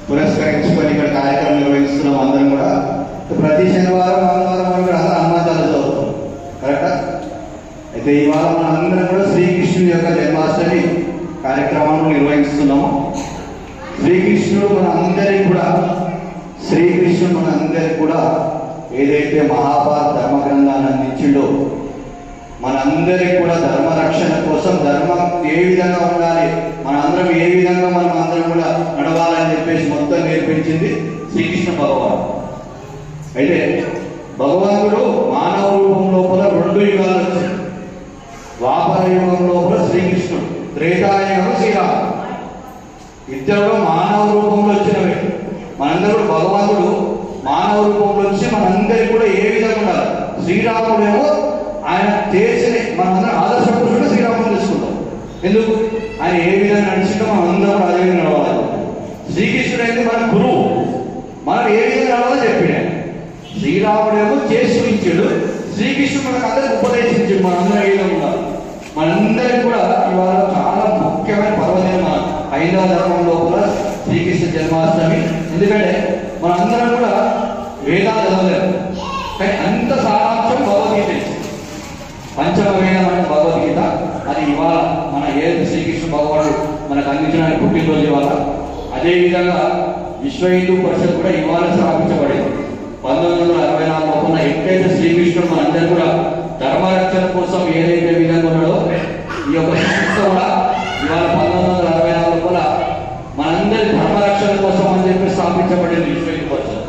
పురస్కరించుకొని ఇక్కడ కార్యక్రమం నిర్వహిస్తున్నాం. అందరం కూడా ప్రతి శనివారం మంగళవారం కూడా హనుమాచార్య చదువుతాం. కరెక్టా? అయితే ఇవాళ మన అందరం కూడా శ్రీకృష్ణుడి యొక్క జన్మాష్టమి కార్యక్రమాలను నిర్వహిస్తున్నాము. శ్రీకృష్ణుడు మన అందరికి కూడా ఏదైతే మహాభారత ధర్మ గ్రంథాన్ని అందించిండో మనందరికి కూడా ధర్మ రక్షణ కోసం ధర్మం ఏ విధంగా ఉండాలి, మనందరం ఏ విధంగా మనం అందరం కూడా నడవాలని చెప్పేసి మొత్తం నేర్పించింది శ్రీకృష్ణ భగవాన్. అయితే భగవంతుడు మానవ రూపం లోపల 2 యుగాలు వచ్చాయి. ద్వాపర యుగం లోపల శ్రీకృష్ణుడు, త్రేతాయుగం శ్రీరాముడు. ఇద్దరు మానవ రూపంలో వచ్చినవి. మనందరూ భగవంతుడు మానవ రూపంలో వచ్చి మనందరికి కూడా ఏ విధంగా ఉండాలి. శ్రీరాముడేమో ఆయన చేసిన మనందరం ఆదర్శ పురుషుడు శ్రీరాముడు తీసుకుంటాం. ఎందుకు? ఆయన ఏ విధంగా నడిచిందో మనం అందరం కూడా అదే విధంగా నడవాలి. శ్రీకృష్ణుడు అయితే మన గురువు, మనం ఏ విధంగా నడవాలో చెప్పాడు. శ్రీరాముడేమో చేసి చూపించాడు, శ్రీకృష్ణుడు మనకు అందరికి ఉపదేశించాడు మనందరం ఏ విధంగా ఉండాలి. మనందరికి కూడా ఇవాళ చాలా ముఖ్యమైన పర్వదినం మన హైందవ ధర్మం లోపల శ్రీకృష్ణ జన్మాష్టమి. ఎందుకంటే మనందరం కూడా వేదాలు చదవలేము, కానీ అంత సారాంశం భగవద్గీత. పంచమ వేదం అంటే భగవద్గీత. అది ఇవాళ మన శ్రీకృష్ణ భగవానుడు మనకు అందించిన పుట్టినరోజు ఇవాళ. అదేవిధంగా విశ్వ హిందూ పరిషత్ కూడా ఇవాళ స్థాపించబడింది. 1964 లోపల ఎక్కడైతే శ్రీకృష్ణుడు మనందరూ కూడా ధర్మరక్షణ కోసం ఏదైతే విధంగా ఉన్నాడో ఈ యొక్క సంస్థ కూడా ఇవాళ 1964 లోపల మనందరి ధర్మరక్షణ కోసం అని చెప్పి స్థాపించబడింది విశ్వ హిందూ పరిషత్.